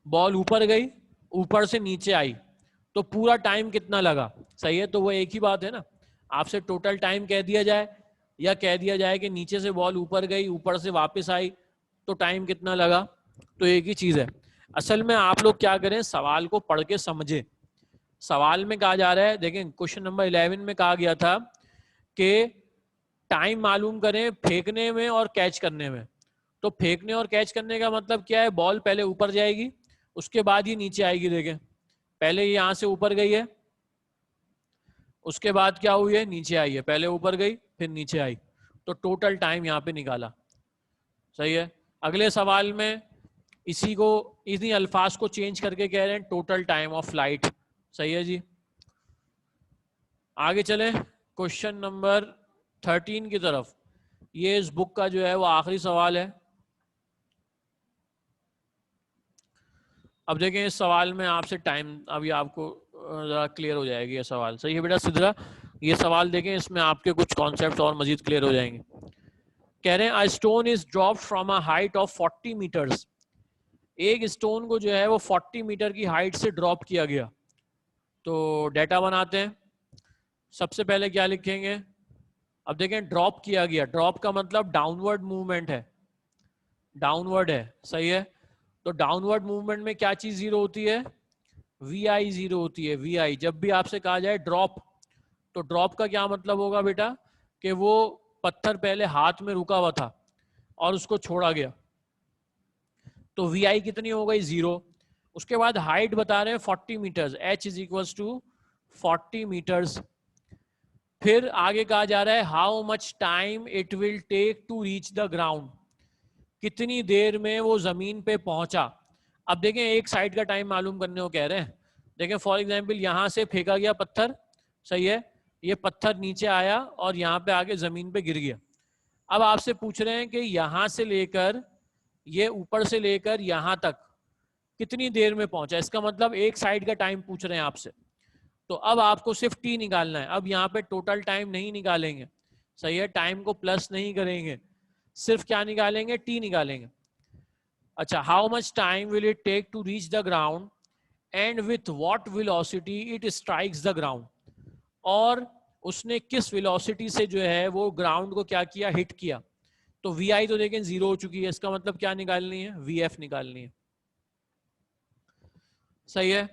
बॉल ऊपर गई, ऊपर से नीचे आई, तो पूरा टाइम कितना लगा। सही है, तो वो एक ही बात है ना। आपसे टोटल टाइम कह दिया जाए या कह दिया जाए कि नीचे से बॉल ऊपर गई, ऊपर से वापस आई, तो टाइम कितना लगा, तो एक ही चीज है। असल में आप लोग क्या करें, सवाल को पढ़ के समझे। सवाल में कहा जा रहा है, देखें क्वेश्चन नंबर 11 में कहा गया था कि टाइम मालूम करें फेंकने में और कैच करने में। तो फेंकने और कैच करने का मतलब क्या है, बॉल पहले ऊपर जाएगी, उसके बाद ही नीचे आएगी। देखें पहले ये यहां से ऊपर गई है, उसके बाद क्या हुई है, नीचे आई है। पहले ऊपर गई फिर नीचे आई, तो टोटल टाइम यहाँ पे निकाला। सही है। अगले सवाल में इसी को, इन्हीं अल्फाज को चेंज करके कह रहे हैं टोटल टाइम ऑफ फ्लाइट। सही है जी। आगे चलें क्वेश्चन नंबर 13 की तरफ। ये इस बुक का जो है वो आखिरी सवाल है। अब देखें इस सवाल में आपसे टाइम, अभी आपको जरा क्लियर हो जाएगी ये सवाल। सही है बेटा सिद्रा? ये सवाल देखें, इसमें आपके कुछ कॉन्सेप्ट और मजीद क्लियर हो जाएंगे। कह रहे हैं a stone is drop from a height of 40 metres. एक स्टोन को जो है वो 40 मीटर की हाइट से ड्रॉप किया गया। तो डेटा बनाते हैं। सबसे पहले क्या लिखेंगे, अब देखें ड्रॉप किया गया, ड्रॉप का मतलब डाउनवर्ड मूवमेंट है, डाउनवर्ड है। सही है, तो डाउनवर्ड मूवमेंट में क्या चीज जीरो होती है, वी आई जीरो होती है। वी आई, जब भी आपसे कहा जाए ड्रॉप, तो ड्रॉप का क्या मतलब होगा बेटा, कि वो पत्थर पहले हाथ में रुका हुआ था और उसको छोड़ा गया, तो वी आई कितनी हो गई, जीरो। उसके बाद हाइट बता रहे हैं 40 metres, h is equal to 40 metres. फिर आगे कहा जा रहा है how much time it will take to reach the ground, कितनी देर में वो जमीन पे पहुंचा। अब देखें एक साइड का टाइम मालूम करने को कह रहे हैं। देखें फॉर एग्जांपल यहां से फेंका गया पत्थर, सही है, ये पत्थर नीचे आया और यहाँ पे आके जमीन पे गिर गया। अब आपसे पूछ रहे हैं कि यहां से लेकर, ये ऊपर से लेकर यहां तक कितनी देर में पहुंचा। इसका मतलब एक साइड का टाइम पूछ रहे हैं आपसे, तो अब आपको सिर्फ टी निकालना है। अब यहाँ पे टोटल टाइम नहीं निकालेंगे, सही है, टाइम को प्लस नहीं करेंगे, सिर्फ क्या निकालेंगे, टी निकालेंगे। अच्छा, how much time will it take to reach the ground and with what velocity it strikes the ground, और उसने किस वेलोसिटी से जो है वो ग्राउंड को क्या किया, हिट किया। तो वी आई तो देखें जीरो हो चुकी है, इसका मतलब क्या निकालनी है, वी एफ निकालनी है। सही है।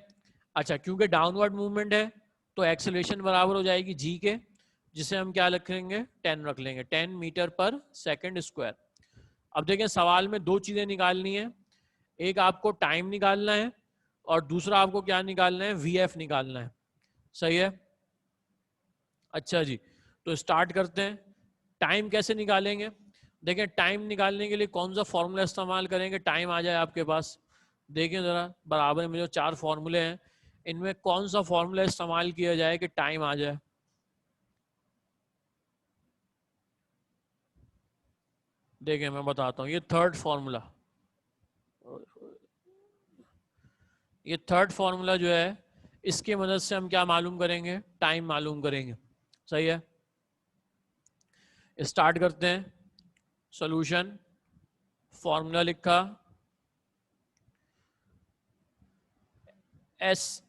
अच्छा, क्योंकि डाउनवर्ड मूवमेंट है तो एक्सेलरेशन बराबर हो जाएगी जी के, जिसे हम क्या रखेंगे, 10 रख लेंगे, 10 मीटर पर सेकंड स्क्वायर। अब देखें सवाल में दो चीजें निकालनी है, एक आपको टाइम निकालना है और दूसरा आपको क्या निकालना है, वी एफ निकालना है। सही है। अच्छा जी, तो स्टार्ट करते हैं। टाइम कैसे निकालेंगे, देखें टाइम निकालने के लिए कौन सा फॉर्मूला इस्तेमाल करेंगे, टाइम आ जाए आपके पास। देखें जरा बराबर में जो 4 फॉर्मूले हैं, इनमें कौन सा फॉर्मूला इस्तेमाल किया जाए कि टाइम आ जाए। देखें मैं बताता हूँ, ये थर्ड फॉर्मूला, ये थर्ड फॉर्मूला जो है, इसकी मदद से हम क्या मालूम करेंगे, टाइम मालूम करेंगे। सही है, स्टार्ट करते हैं। सॉल्यूशन, फॉर्मूला लिखा, S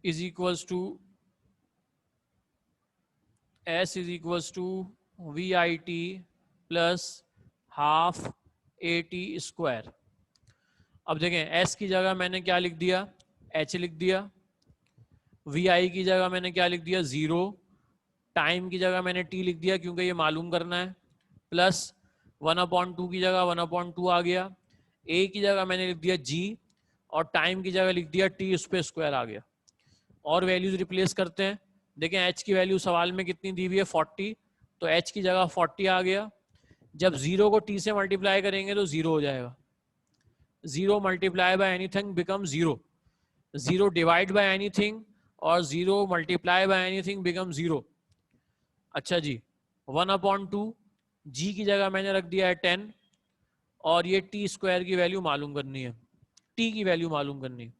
is equals to VIT plus half AT square. अब देखें S की जगह मैंने क्या लिख दिया, H लिख दिया, VI की जगह मैंने क्या लिख दिया 0, टाइम की जगह मैंने T लिख दिया क्योंकि ये मालूम करना है, प्लस 1/2 की जगह 1/2 आ गया, A की जगह मैंने लिख दिया G और टाइम की जगह लिख दिया T, उस पर स्क्वायर आ गया। और वैल्यूज रिप्लेस करते हैं। देखें H की वैल्यू सवाल में कितनी दी हुई है 40, तो H की जगह 40 आ गया। जब 0 को T से मल्टीप्लाई करेंगे तो 0 हो जाएगा, 0 multiply by anything become 0, 0 divide by anything और 0 मल्टीप्लाई बाय एनीथिंग बिकम 0। अच्छा जी, 1/2, G की जगह मैंने रख दिया है 10 और ये T स्क्वायर की वैल्यू मालूम करनी है, T की वैल्यू मालूम करनी है।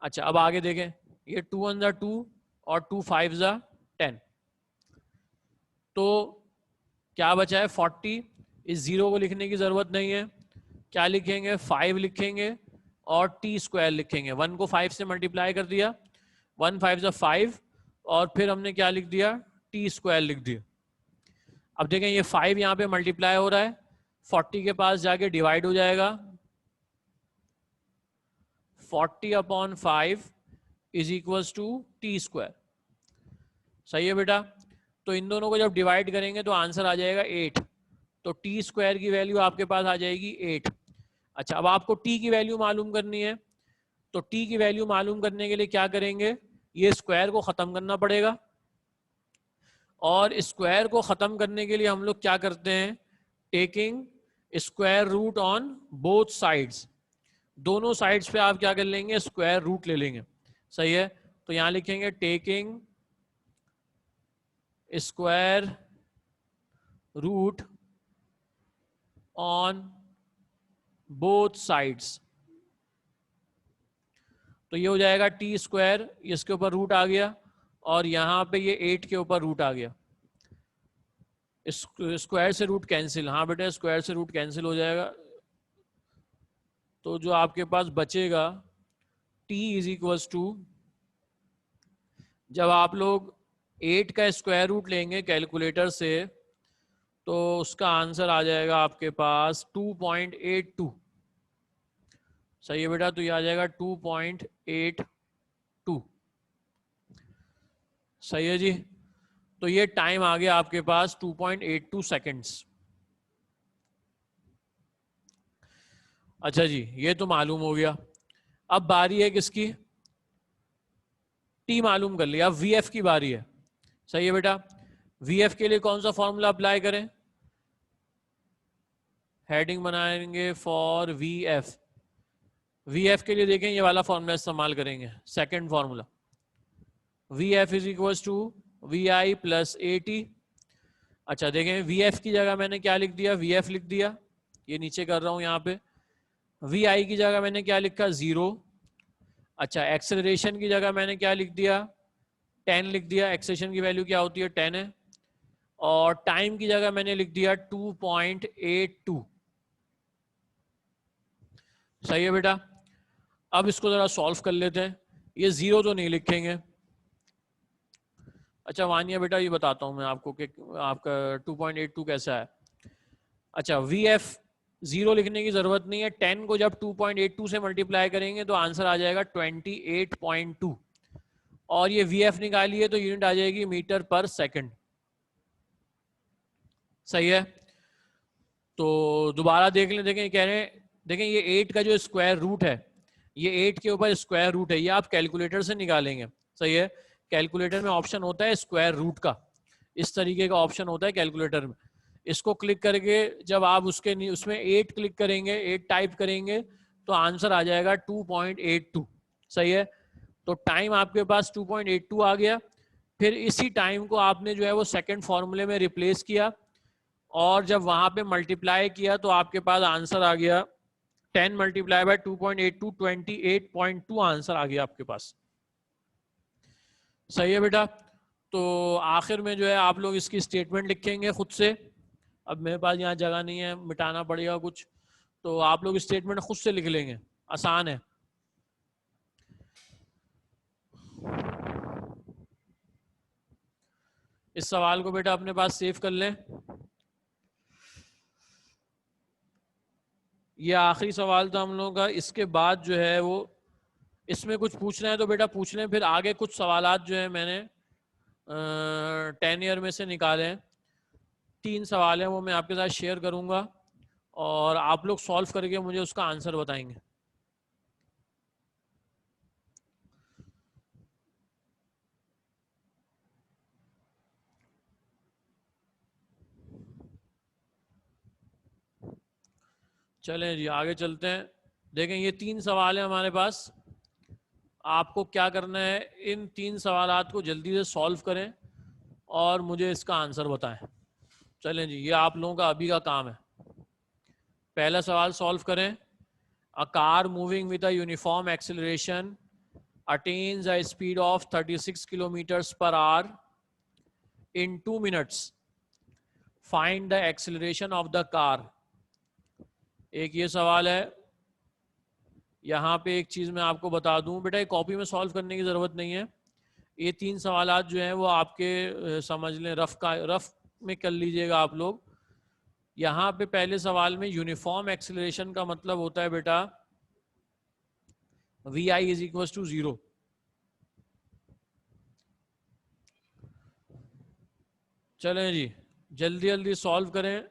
अच्छा अब आगे देखें, ये 2 1 जा 2 और 2 5 जा 10, तो क्या बचा है 40। इस 0 को लिखने की जरूरत नहीं है, क्या लिखेंगे 5 लिखेंगे और T स्क्वायर लिखेंगे। 1 को 5 से मल्टीप्लाई कर दिया, 1 5 जा 5 और फिर हमने क्या लिख दिया T स्क्वायर लिख दिया। अब देखें ये 5 यहाँ पे मल्टीप्लाई हो रहा है, 40 के पास जाके डिवाइड हो जाएगा, 40/5 is equals to T square. सही है बेटा, तो इन दोनों को जब डिवाइड करेंगे तो आंसर आ जाएगा 8, तो T स्क्वायर की वैल्यू आपके पास आ जाएगी 8। अच्छा अब आपको T की वैल्यू मालूम करनी है, तो T की वैल्यू मालूम करने के लिए क्या करेंगे, ये स्क्वायर को खत्म करना पड़ेगा, और स्क्वायर को खत्म करने के लिए हम लोग क्या करते हैं, taking square root on both sides, दोनों साइड्स पे आप क्या कर लेंगे स्क्वायर रूट ले लेंगे। सही है, तो यहां लिखेंगे taking square root on both sides, तो ये हो जाएगा T स्क्वायर, इसके ऊपर रूट आ गया और यहां पे ये 8 के ऊपर रूट आ गया, स्क्वायर से रूट कैंसिल, हाँ बेटा स्क्वायर से रूट कैंसिल हो जाएगा, तो जो आपके पास बचेगा T इज इक्वल्स टू, जब आप लोग 8 का स्क्वायर रूट लेंगे कैलकुलेटर से तो उसका आंसर आ जाएगा आपके पास 2.82। सही है बेटा, तो ये आ जाएगा 2.82। सही है जी, तो ये टाइम आ गया आपके पास 2.82 सेकेंड्स। अच्छा जी, ये तो मालूम हो गया। अब बारी है किसकी, T मालूम कर लिया, अब VF की बारी है। सही है बेटा, VF के लिए कौन सा फॉर्मूला अप्लाई करें, हेडिंग बनाएंगे फॉर VF। VF के लिए देखें ये वाला फॉर्मूला इस्तेमाल करेंगे, second formula, VF is equals to VI plus AT। अच्छा देखें VF की जगह मैंने क्या लिख दिया, VF लिख दिया, ये नीचे कर रहा हूं यहाँ पे, VI की जगह मैंने क्या लिखा 0। अच्छा एक्सेलरेशन की जगह मैंने क्या लिख दिया 10 लिख दिया, एक्सेलरेशन की वैल्यू क्या होती है 10 है, और टाइम की जगह मैंने लिख दिया 2.82। सही है बेटा, अब इसको जरा सॉल्व कर लेते हैं, ये 0 तो नहीं लिखेंगे। अच्छा वानिया बेटा ये बताता हूं मैं आपको कि आपका 2.82 कैसा है। अच्छा VF 0 लिखने की जरूरत नहीं है, 10 को जब 2.82 से मल्टीप्लाई करेंगे तो आंसर आ जाएगा 28.2, और ये VF निकालिए तो यूनिट आ जाएगी मीटर पर सेकंड। सही है, तो दोबारा देख लें, देखें कह रहे हैं, देखें ये 8 का जो स्क्वायर रूट है, ये 8 के ऊपर स्क्वायर रूट है, ये आप कैलकुलेटर से निकालेंगे। सही है, कैलकुलेटर में ऑप्शन होता है स्क्वायर रूट का, इस तरीके का ऑप्शन होता है कैलकुलेटर में, इसको क्लिक करके जब आप उसमें 8 क्लिक करेंगे, 8 टाइप करेंगे तो आंसर आ जाएगा 2.82। सही है, तो टाइम आपके पास 2.82 आ गया, फिर इसी टाइम को आपने जो है वो सेकंड फॉर्मूले में रिप्लेस किया, और जब वहां पे मल्टीप्लाई किया तो आपके पास आंसर आ गया 10 मल्टीप्लाई बाय 2.82, 28.2 आंसर आ गया आपके पास। सही है बेटा, तो आखिर में जो है आप लोग इसकी स्टेटमेंट लिखेंगे खुद से। अब मेरे पास यहाँ जगह नहीं है, मिटाना पड़ेगा कुछ, तो आप लोग स्टेटमेंट खुद से लिख लेंगे, आसान है। इस सवाल को बेटा अपने पास सेव कर लें। ये आखिरी सवाल था हम लोगों का। इसके बाद जो है वो इसमें कुछ पूछना है तो बेटा पूछ लें, फिर आगे कुछ सवालात जो है मैंने 10 ईयर में से निकाले हैं। 3 सवाल हैं वो मैं आपके साथ शेयर करूंगा और आप लोग सॉल्व करके मुझे उसका आंसर बताएंगे। चलें जी आगे चलते हैं। देखें ये 3 सवाल हैं हमारे पास। आपको क्या करना है, इन 3 सवालात को जल्दी से सॉल्व करें और मुझे इसका आंसर बताएं। चलें जी, ये आप लोगों का अभी का काम है। पहला सवाल सॉल्व करें। A car moving with a uniform acceleration attains a speed of 36 kilometres per hour in 2 minutes. Find the acceleration of the car. एक ये सवाल है। यहाँ पे एक चीज़ मैं आपको बता दूं बेटा, ये कॉपी में सॉल्व करने की ज़रूरत नहीं है। ये 3 सवालात जो हैं वो आपके समझ लें रफ में कर लीजिएगा आप लोग। यहाँ पे पहले सवाल में यूनिफॉर्म एक्सेलरेशन का मतलब होता है बेटा v I is equal to 0। चलें जी जल्दी जल्दी सॉल्व करें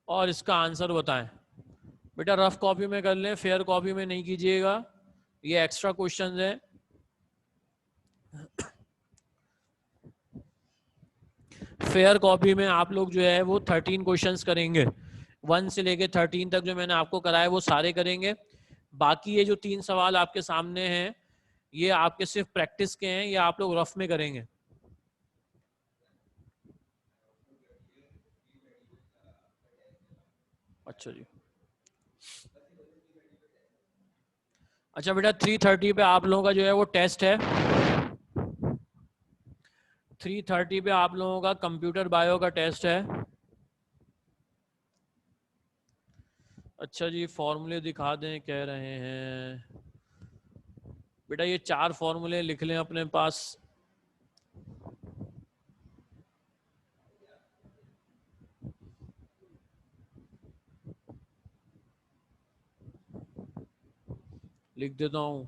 और इसका आंसर बताएं। बेटा रफ कॉपी में कर लें, फेयर कॉपी में नहीं कीजिएगा, ये एक्स्ट्रा क्वेश्चंस हैं। फेयर कॉपी में आप लोग जो है वो 13 क्वेश्चंस करेंगे, 1 से लेके 13 तक जो मैंने आपको कराया वो सारे करेंगे। बाकी ये जो 3 सवाल आपके सामने हैं ये आपके सिर्फ प्रैक्टिस के हैं, ये आप लोग रफ में करेंगे। अच्छा जी, अच्छा बेटा 3:30 पे आप लोगों का जो है वो टेस्ट है। 3:30 पे आप लोगों का कंप्यूटर बायो का टेस्ट है। अच्छा जी फॉर्मूले दिखा दें कह रहे हैं। बेटा ये 4 फॉर्मूले लिख लें अपने पास। लिख देता हूं।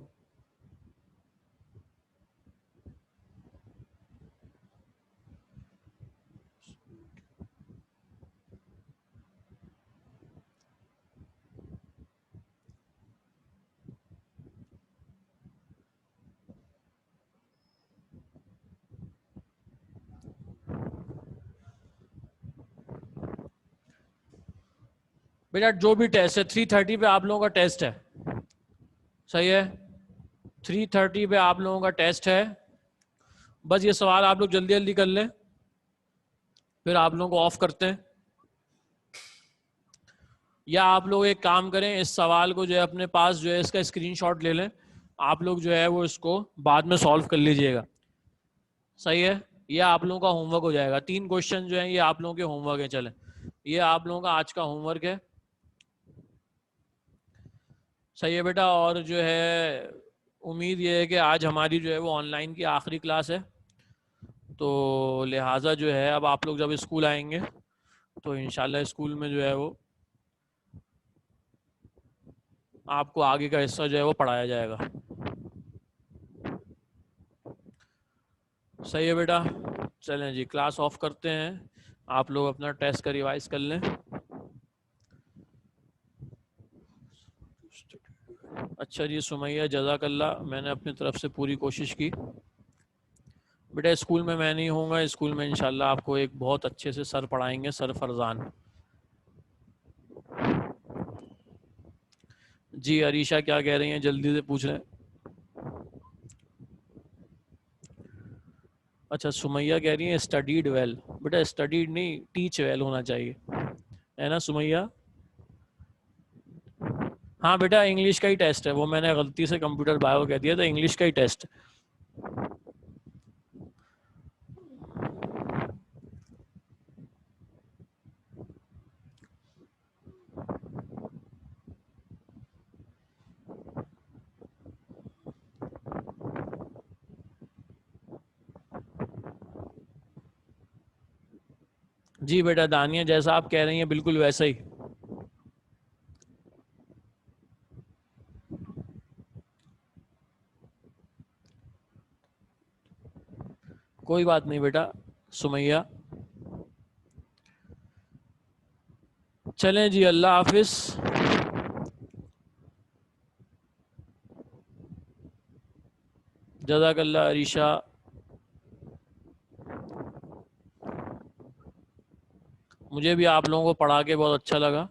बेटा जो भी टेस्ट है 3:30 पे आप लोगों का टेस्ट है, सही है। 3:30 पे आप लोगों का टेस्ट है। बस ये सवाल आप लोग जल्दी जल्दी कर लें, फिर आप लोगों को ऑफ करते हैं। या आप लोग एक काम करें, इस सवाल को जो है अपने पास जो है इसका स्क्रीनशॉट ले लें, आप लोग जो है वो इसको बाद में सॉल्व कर लीजिएगा, सही है। ये आप लोगों का होमवर्क हो जाएगा। 3 क्वेश्चन जो हैं ये आप लोगों के होमवर्क है। चलें ये आप लोगों का आज का होमवर्क है, सही है बेटा। और जो है उम्मीद ये है कि आज हमारी जो है वो ऑनलाइन की आखिरी क्लास है, तो लिहाजा जो है अब आप लोग जब स्कूल आएंगे तो इंशाल्लाह स्कूल में जो है वो आपको आगे का हिस्सा जो है वो पढ़ाया जाएगा, सही है बेटा। चलें जी क्लास ऑफ करते हैं, आप लोग अपना टेस्ट का रिवाइज कर लें। अच्छा जी सुमैया जज़ाकल्लाह, मैंने अपनी तरफ से पूरी कोशिश की। बेटा स्कूल में मैं नहीं होऊंगा, स्कूल में इंशाल्लाह आपको एक बहुत अच्छे से सर पढ़ाएंगे, सर फरजान। जी अरीशा क्या कह रही हैं, जल्दी से पूछ लें। अच्छा सुमैया कह रही है स्टडीड वेल। बेटा स्टडीड नहीं, टीच वेल होना चाहिए, है ना सुमैया। हाँ बेटा इंग्लिश का ही टेस्ट है, वो मैंने गलती से कंप्यूटर बायो कह दिया था, इंग्लिश का ही टेस्ट। जी बेटा दानिया, जैसा आप कह रही हैं बिल्कुल वैसा ही। कोई बात नहीं बेटा सुमैया। चलें जी, अल्लाह हाफिज। जज़ाकल्लाह अरीशा। मुझे भी आप लोगों को पढ़ा के बहुत अच्छा लगा।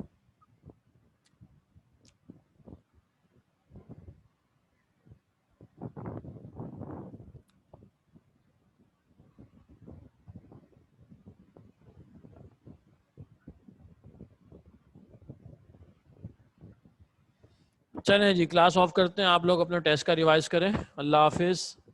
चलें जी, क्लास ऑफ करते हैं। आप लोग अपने टेस्ट का रिवाइज करें। अल्लाह हाफिज़।